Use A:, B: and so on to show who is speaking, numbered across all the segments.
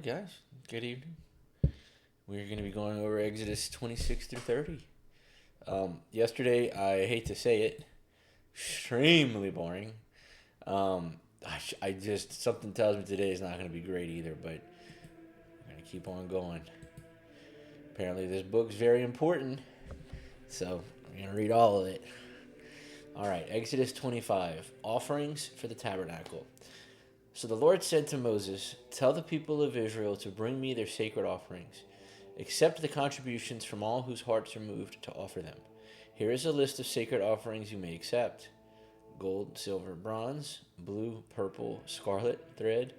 A: right, guys. Good evening. We're going to be going over Exodus 26 through 30. Yesterday, I hate to say it, extremely boring. I just, something tells me today is not going to be great either, but I'm going to keep on going. Apparently, this book's very important, so I'm going to read all of it. All right, Exodus 25, offerings for the tabernacle. So the Lord said to Moses, "Tell the people of Israel to bring me their sacred offerings. Accept the contributions from all whose hearts are moved to offer them. Here is a list of sacred offerings you may accept: gold, silver, bronze, blue, purple, scarlet thread,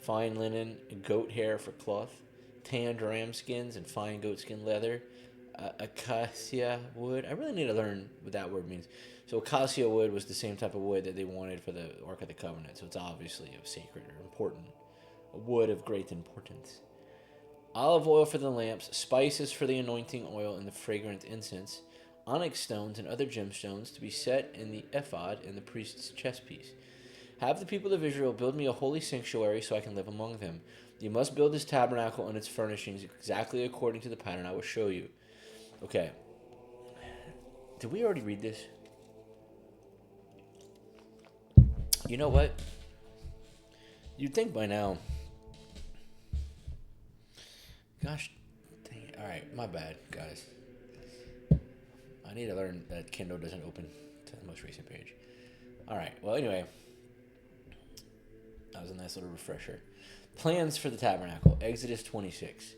A: fine linen, goat hair for cloth, tanned ram skins and fine goatskin leather, acacia wood." I really need to learn what that word means. So acacia wood was the same type of wood that they wanted for the Ark of the Covenant, so it's obviously of sacred or important, a wood of great importance. Olive oil for the lamps, spices for the anointing oil and the fragrant incense, onyx stones and other gemstones to be set in the ephod and the priest's chest piece. Have the people of Israel build me a holy sanctuary so I can live among them. You must build this tabernacle and its furnishings exactly according to the pattern I will show you. Okay. Did we already read this? You know what? You'd think by now. Gosh, dang it. All right, my bad, guys. I need to learn that Kindle doesn't open to the most recent page. All right, well, anyway, that was a nice little refresher. Plans for the tabernacle, Exodus 26.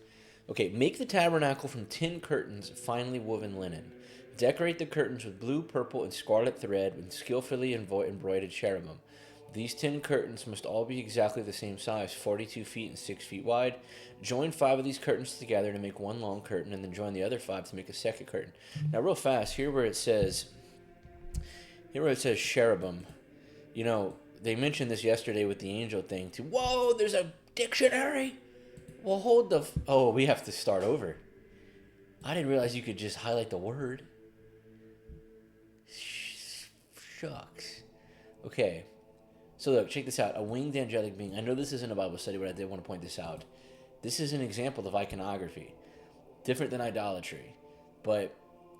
A: Okay, make the tabernacle from 10 curtains of finely woven linen. Decorate the curtains with blue, purple, and scarlet thread with skillfully embroidered cherubim. These 10 curtains must all be exactly the same size, 42 feet and 6 feet wide. Join 5 of these curtains together to make one long curtain, and then join the other 5 to make a second curtain. Now, real fast, here where it says cherubim, you know, they mentioned this yesterday with the angel thing too. Whoa, there's a dictionary. Well, hold the. Oh, we have to start over. I didn't realize you could just highlight the word. Shucks. Okay. So look, check this out. A winged angelic being. I know this isn't a Bible study, but I did want to point this out. This is an example of iconography. Different than idolatry. But,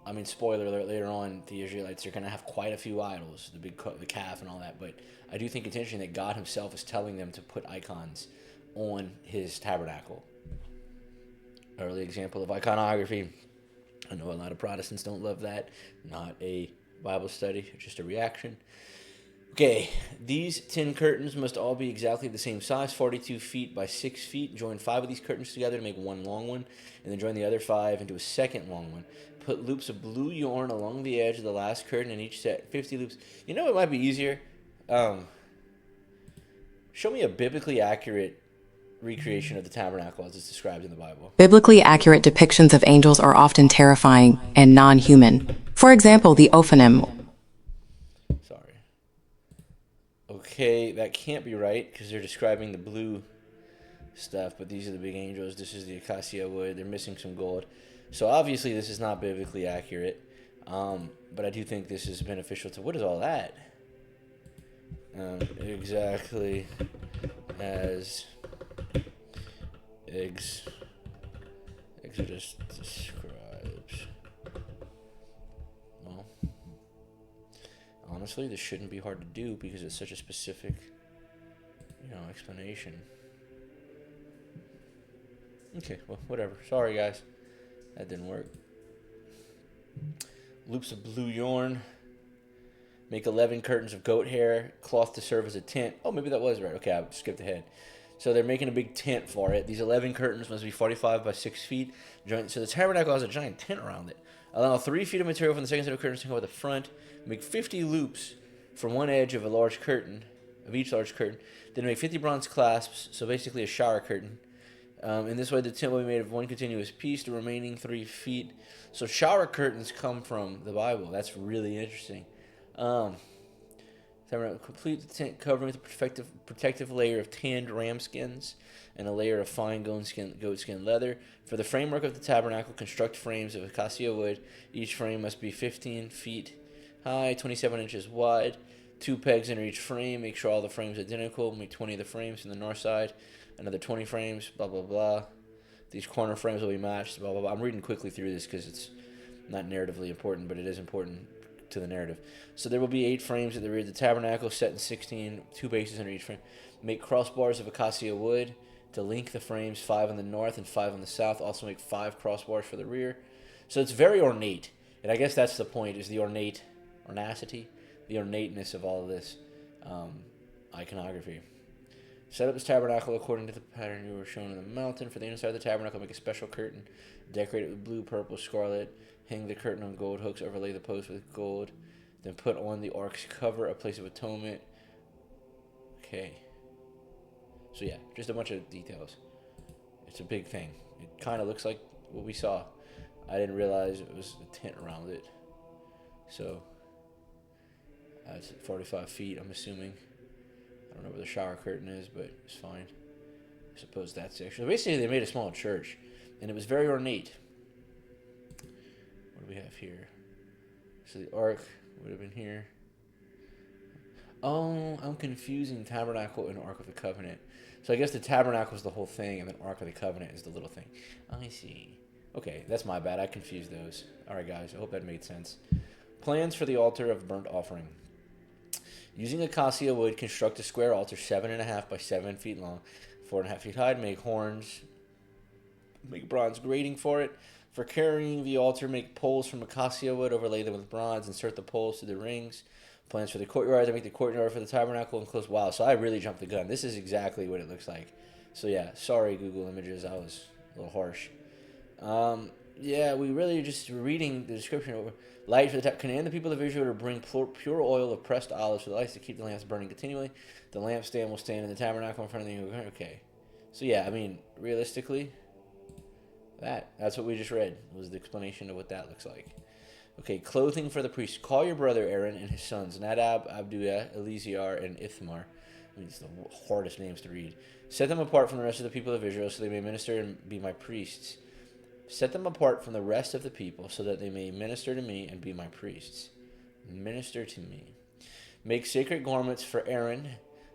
A: I mean, spoiler alert, later on, the Israelites are going to have quite a few idols. The calf and all that. But I do think it's interesting that God himself is telling them to put icons on his tabernacle. Early example of iconography. I know a lot of Protestants don't love that. Not a Bible study, just a reaction. Okay, these 10 curtains must all be exactly the same size, 42 feet by 6 feet. Join 5 of these curtains together to make one long one, and then join the other 5 into a second long one. Put loops of blue yarn along the edge of the last curtain in each set, 50 loops. You know what might be easier? Show me a biblically accurate recreation of the tabernacle as it's described in the Bible.
B: Biblically accurate depictions of angels are often terrifying and non-human. For example, the Ophanim.
A: Sorry. Okay, that can't be right because they're describing the blue stuff, but these are the big angels. This is the acacia wood. They're missing some gold. So obviously this is not biblically accurate, but I do think this is beneficial to... What is all that? Exactly as Exodus describes. Well, honestly, this shouldn't be hard to do because it's such a specific, explanation. Okay, well, whatever. Sorry, guys. That didn't work. Loops of blue yarn. Make 11 curtains of goat hair. Cloth to serve as a tent. Oh, maybe that was right. Okay, I skipped ahead. So they're making a big tent for it. These 11 curtains must be 45 by 6 feet. So the tabernacle has a giant tent around it. Allow 3 feet of material from the second set of curtains to cover the front. Make 50 loops from one edge of each large curtain. Then make 50 bronze clasps, so basically a shower curtain. In this way, the tent will be made of one continuous piece, the remaining 3 feet. So shower curtains come from the Bible. That's really interesting. Complete the tent covering with a protective layer of tanned ram skins and a layer of fine goatskin leather. For the framework of the tabernacle, construct frames of acacia wood. Each frame must be 15 feet high, 27 inches wide. 2 pegs under each frame. Make sure all the frames are identical. Make 20 of the frames from the north side another 20 frames, blah, blah, blah. These corner frames will be matched, blah, blah, blah. I'm reading quickly through this because it's not narratively important, but it is important to the narrative. So there will be 8 frames at the rear of the tabernacle, set in 16, 2 bases under each frame. Make crossbars of acacia wood to link the frames, 5 on the north and 5 on the south. Also make 5 crossbars for the rear. So it's very ornate. And I guess that's the point, is the ornacity, the ornateness of all of this iconography. Set up this tabernacle according to the pattern you were shown in the mountain. For the inside of the tabernacle, make a special curtain. Decorate it with blue, purple, scarlet. Hang the curtain on gold hooks. Overlay the post with gold. Then put on the ark's cover, a place of atonement. Okay. So yeah, just a bunch of details. It's a big thing. It kind of looks like what we saw. I didn't realize it was a tent around it. So, it's 45 feet, I'm assuming. I don't know where the shower curtain is, but it's fine. I suppose that's actually... Basically, they made a small church, and it was very ornate. What do we have here? So the ark would have been here. Oh, I'm confusing tabernacle and Ark of the Covenant. So I guess the tabernacle is the whole thing, and then Ark of the Covenant is the little thing. I see. Okay, that's my bad. I confused those. All right, guys. I hope that made sense. Plans for the altar of burnt offering. Using acacia wood, construct a square altar 7.5 by 7 feet long, 4.5 feet high. Make horns. Make bronze grating for it. For carrying the altar, make poles from acacia wood, overlay them with bronze, insert the poles to the rings. Plans for the courtyard, to make the courtyard for the tabernacle enclosed. Wow, so I really jumped the gun. This is exactly what it looks like. So yeah, sorry Google Images, I was a little harsh. Yeah, we really just were reading the description over. Light for the command the people of Israel to bring pure oil of pressed olives for the lights to keep the lamps burning continually. The lampstand will stand in the tabernacle in front of the... Okay. So yeah, I mean, realistically, that's what we just read, was the explanation of what that looks like. Okay, clothing for the priest. Call your brother Aaron and his sons, Nadab, Abdiah, Eleazar, and Ithamar. I mean, it's the hardest names to read. Set them apart from the rest of the people of Israel so they may minister and be my priests. Set them apart from the rest of the people so that they may minister to me and be my priests. Minister to me. Make sacred garments for Aaron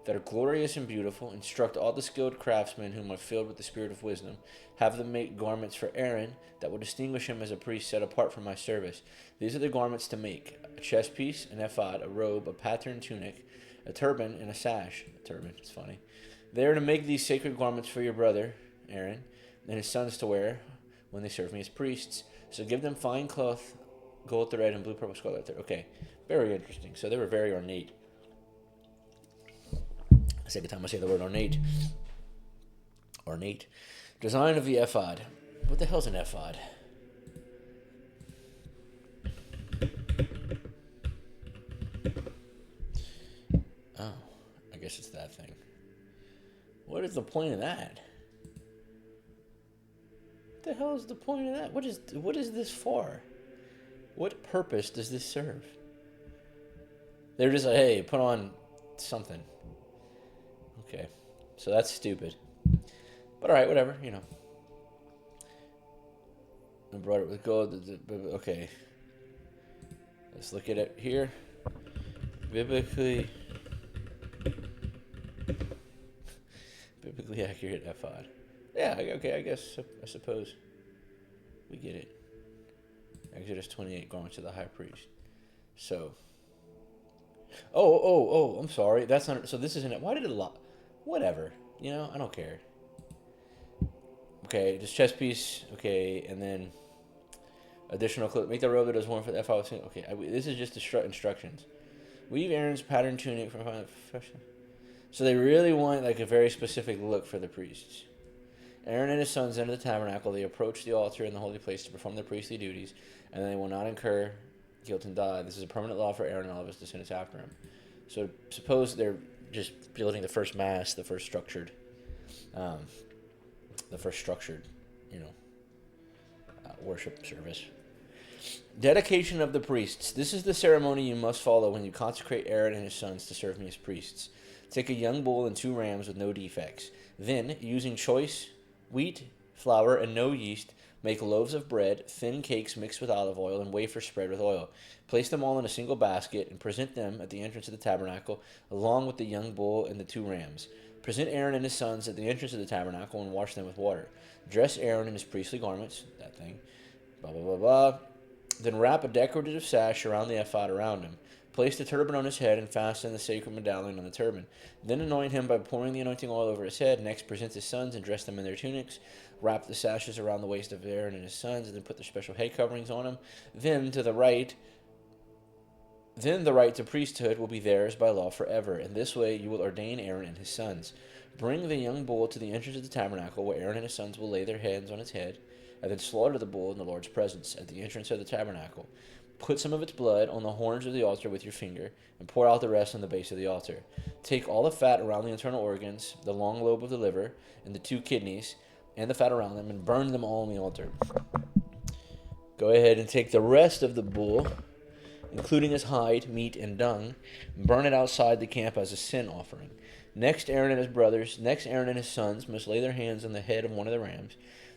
A: that are glorious and beautiful. Instruct all the skilled craftsmen whom I've filled with the spirit of wisdom. Have them make garments for Aaron that will distinguish him as a priest set apart for my service. These are the garments to make: a chest piece, an ephod, a robe, a patterned tunic, a turban, and a sash. A turban, it's funny. They are to make these sacred garments for your brother Aaron and his sons to wear when they serve me as priests. So give them fine cloth, gold thread, and blue, purple, scarlet thread. Okay, very interesting. So they were very ornate. Second time I say the word ornate. Ornate. Design of the ephod. What the hell's an ephod? Oh, I guess it's that thing. What is the point of that? What the hell is the point of that? What is this for? What purpose does this serve? They're just like, hey, put on something. Okay, so that's stupid. But alright, whatever, you know. I brought it with gold. Okay. Let's look at it here. Biblically accurate ephod. Yeah, okay, I suppose we get it. Exodus 28, garments of the high priest. So. Oh, I'm sorry. That's not, so this isn't it. Why did it whatever. You know, I don't care. Okay, just chest piece. Okay, and then additional clothes. Make the robe that is worn for the ephod. Okay, this is just instructions. Weave Aaron's patterned tunic from profession. So they really want like a very specific look for the priests. Aaron and his sons enter the tabernacle. They approach the altar in the holy place to perform their priestly duties, and they will not incur guilt and die. This is a permanent law for Aaron and all of his descendants after him. So suppose they're just building the first mass, the first structured, worship service. Dedication of the priests. This is the ceremony you must follow when you consecrate Aaron and his sons to serve me as priests. Take a young bull and 2 rams with no defects. Then, using choice wheat, flour, and no yeast, make loaves of bread, thin cakes mixed with olive oil, and wafers spread with oil. Place them all in a single basket and present them at the entrance of the tabernacle, along with the young bull and the 2 rams. Present Aaron and his sons at the entrance of the tabernacle and wash them with water. Dress Aaron in his priestly garments, that thing, blah, blah, blah, blah. Then wrap a decorative sash around the ephod around him. Place the turban on his head and fasten the sacred medallion on the turban. Then anoint him by pouring the anointing oil over his head. Next, present his sons and dress them in their tunics. Wrap the sashes around the waist of Aaron and his sons, and then put their special head coverings on him. Then the right to priesthood will be theirs by law forever. In this way you will ordain Aaron and his sons. Bring the young bull to the entrance of the tabernacle, where Aaron and his sons will lay their hands on its head, and then slaughter the bull in the Lord's presence at the entrance of the tabernacle. Put some of its blood on the horns of the altar with your finger, and pour out the rest on the base of the altar. Take all the fat around the internal organs, the long lobe of the liver, and the 2 kidneys, and the fat around them, and burn them all on the altar. Go ahead and take the rest of the bull, including his hide, meat, and dung, and burn it outside the camp as a sin offering. Next, Aaron and his sons must lay their hands on the head of one of the rams,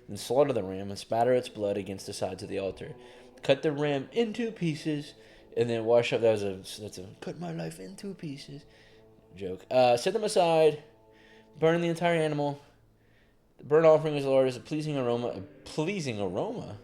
A: then slaughter the ram and spatter its blood against the sides of the altar. Cut the ram into pieces, and then wash up. That's a cut my life into pieces joke. Set them aside. Burn the entire animal. The burnt offering of the Lord is a pleasing aroma. A pleasing aroma?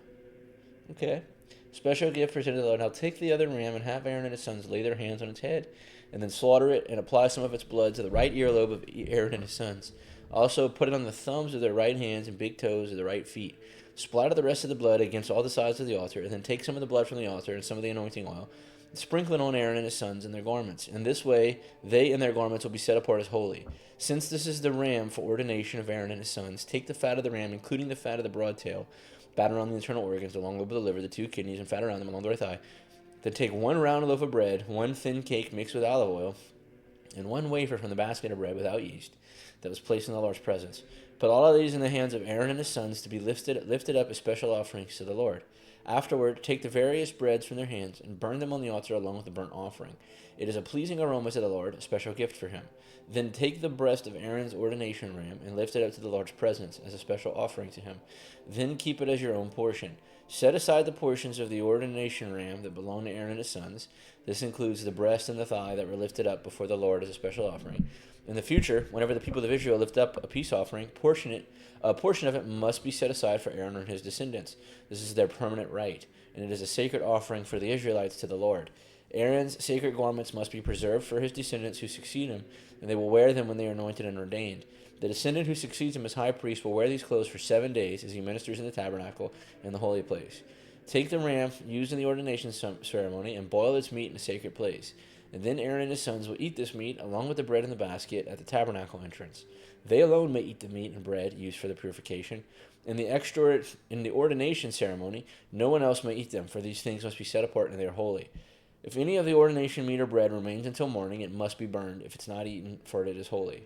A: Okay. Special gift presented to the Lord. Now take the other ram and have Aaron and his sons lay their hands on its head, and then slaughter it and apply some of its blood to the right earlobe of Aaron and his sons. Also put it on the thumbs of their right hands and big toes of the right feet. Splatter the rest of the blood against all the sides of the altar, and then take some of the blood from the altar and some of the anointing oil, and sprinkle it on Aaron and his sons and their garments. In this way, they and their garments will be set apart as holy. Since this is the ram for ordination of Aaron and his sons, take the fat of the ram, including the fat of the broad tail, batter on the internal organs, the long lobe of the liver, the 2 kidneys, and fat around them along the right thigh. Then take 1 round loaf of bread, 1 thin cake mixed with olive oil, and 1 wafer from the basket of bread without yeast that was placed in the Lord's presence. Put all of these in the hands of Aaron and his sons to be lifted up as special offerings to the Lord. Afterward, take the various breads from their hands and burn them on the altar along with the burnt offering. It is a pleasing aroma to the Lord, a special gift for him. Then take the breast of Aaron's ordination ram and lift it up to the Lord's presence as a special offering to him. Then keep it as your own portion. Set aside the portions of the ordination ram that belong to Aaron and his sons. This includes the breast and the thigh that were lifted up before the Lord as a special offering. In the future, whenever the people of Israel lift up a peace offering, a portion of it must be set aside for Aaron and his descendants. This is their permanent right, and it is a sacred offering for the Israelites to the Lord. Aaron's sacred garments must be preserved for his descendants who succeed him, and they will wear them when they are anointed and ordained. The descendant who succeeds him as high priest will wear these clothes for 7 days as he ministers in the tabernacle and the holy place. Take the ram used in the ordination ceremony and boil its meat in a sacred place. And then Aaron and his sons will eat this meat along with the bread in the basket at the tabernacle entrance. They alone may eat the meat and bread used for the purification. In the ordination ceremony, no one else may eat them, for these things must be set apart and they are holy. If any of the ordination meat or bread remains until morning, it must be burned if it's not eaten, for it is holy.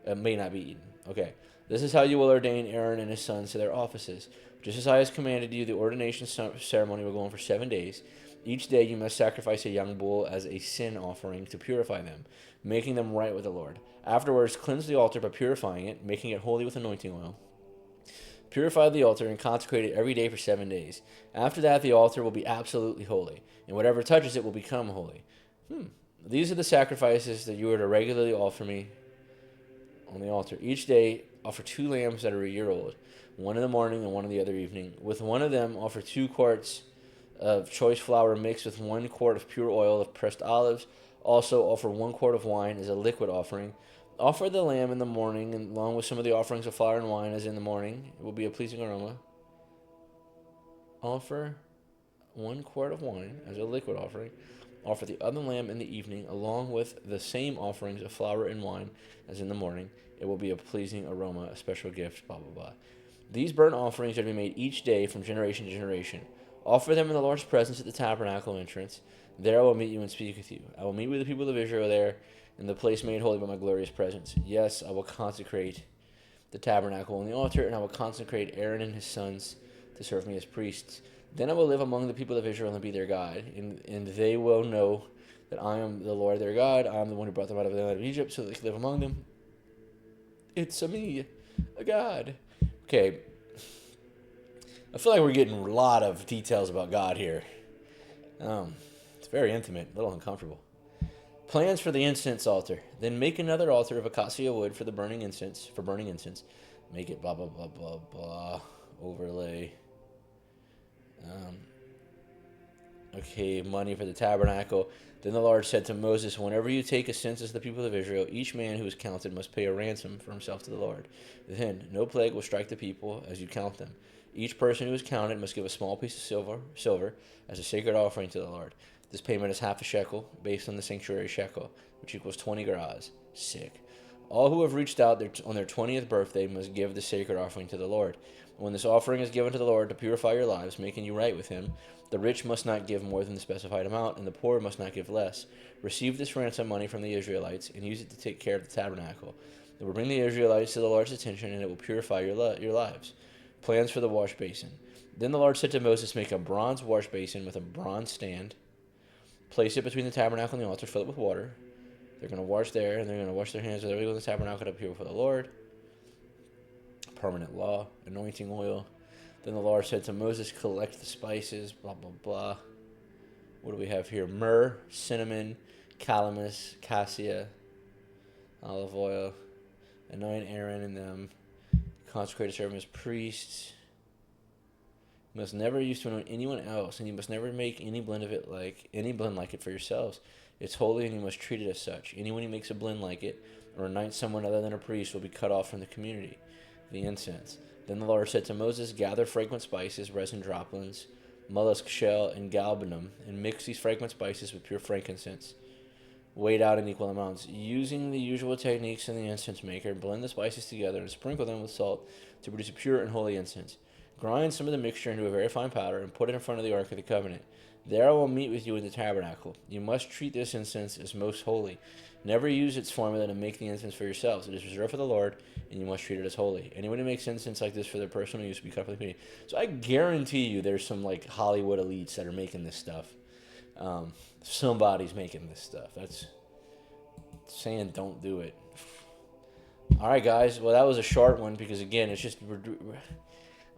A: It may not be eaten. Okay. This is how you will ordain Aaron and his sons to their offices. Just as I has commanded you, the ordination ceremony will go on for 7 days. Each day you must sacrifice a young bull as a sin offering to purify them, making them right with the Lord. Afterwards, cleanse the altar by purifying it, making it holy with anointing oil. Purify the altar and consecrate it every day for 7 days. After that, the altar will be absolutely holy, and whatever touches it will become holy. These are the sacrifices that you are to regularly offer me on the altar. Each day, offer 2 lambs that are a year old, 1 in the morning and 1 in the other evening. With one of them, offer 2 quarts of choice flour mixed with 1 quart of pure oil of pressed olives. Also, offer 1 quart of wine as a liquid offering. Offer the lamb in the morning, and along with some of the offerings of flour and wine as in the morning. It will be a pleasing aroma. Offer 1 quart of wine as a liquid offering. Offer the other lamb in the evening, along with the same offerings of flour and wine as in the morning. It will be a pleasing aroma, a special gift, blah, blah, blah. These burnt offerings are to be made each day from generation to generation. Offer them in the Lord's presence at the tabernacle entrance. There I will meet you and speak with you. I will meet with the people of Israel there in the place made holy by my glorious presence. Yes, I will consecrate the tabernacle and the altar, and I will consecrate Aaron and his sons to serve me as priests. Then I will live among the people of Israel and be their God, and they will know that I am the Lord their God. I am the one who brought them out of the land of Egypt so that they could live among them. It's a me, a God. Okay. I feel like we're getting a lot of details about God here. It's very intimate, a little uncomfortable. Plans for the incense altar. Then make another altar of acacia wood for the burning incense. For burning incense, make it blah blah blah blah blah. Overlay. Okay, money for the tabernacle. Then the Lord said to Moses, whenever you take a census of the people of Israel, each man who is counted must pay a ransom for himself to the Lord. Then no plague will strike the people as you count them. Each person who is counted must give a small piece of silver as a sacred offering to the Lord. This payment is half a shekel, based on the sanctuary shekel, which equals 20 gerahs. Sick. All who have reached out on their 20th birthday must give the sacred offering to the Lord. When this offering is given to the Lord to purify your lives, making you right with him, the rich must not give more than the specified amount, and the poor must not give less. Receive this ransom money from the Israelites and use it to take care of the tabernacle. It will bring the Israelites to the Lord's attention, and it will purify your lives. Plans for the wash basin. Then the Lord said to Moses, make a bronze wash basin with a bronze stand. Place it between the tabernacle and the altar, fill it with water. They're going to wash there, and they're going to wash their hands with everything in the tabernacle to appear before the Lord. Permanent law, anointing oil. Then the Lord said to Moses, collect the spices, blah, blah, blah. What do we have here? Myrrh, cinnamon, calamus, cassia, olive oil. Anoint Aaron and them. Consecrate to serve him as priests. You must never use to anoint anyone else, and you must never make any blend like it for yourselves. It's holy, and you must treat it as such. Anyone who makes a blend like it, or anoints someone other than a priest, will be cut off from the community. The incense. Then the Lord said to Moses, gather fragrant spices, resin droplets, mollusk shell, and galbanum, and mix these fragrant spices with pure frankincense. Weighed out in equal amounts. Using the usual techniques in the incense maker, blend the spices together and sprinkle them with salt to produce a pure and holy incense. Grind some of the mixture into a very fine powder and put it in front of the Ark of the Covenant. There I will meet with you in the tabernacle. You must treat this incense as most holy. Never use its formula to make the incense for yourselves. It is reserved for the Lord, and you must treat it as holy. Anyone who makes incense like this for their personal use will be cut from the community. So I guarantee you there's some like Hollywood elites that are making this stuff. Somebody's making this stuff. That's saying don't do it. All right, guys. Well, that was a short one because, again, it's just...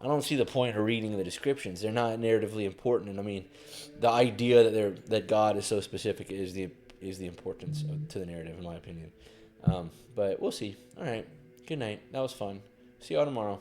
A: I don't see the point of reading the descriptions. They're not narratively important, and I mean, the idea that God is so specific is the importance to the narrative, in my opinion. But we'll see. All right. Good night. That was fun. See y'all tomorrow.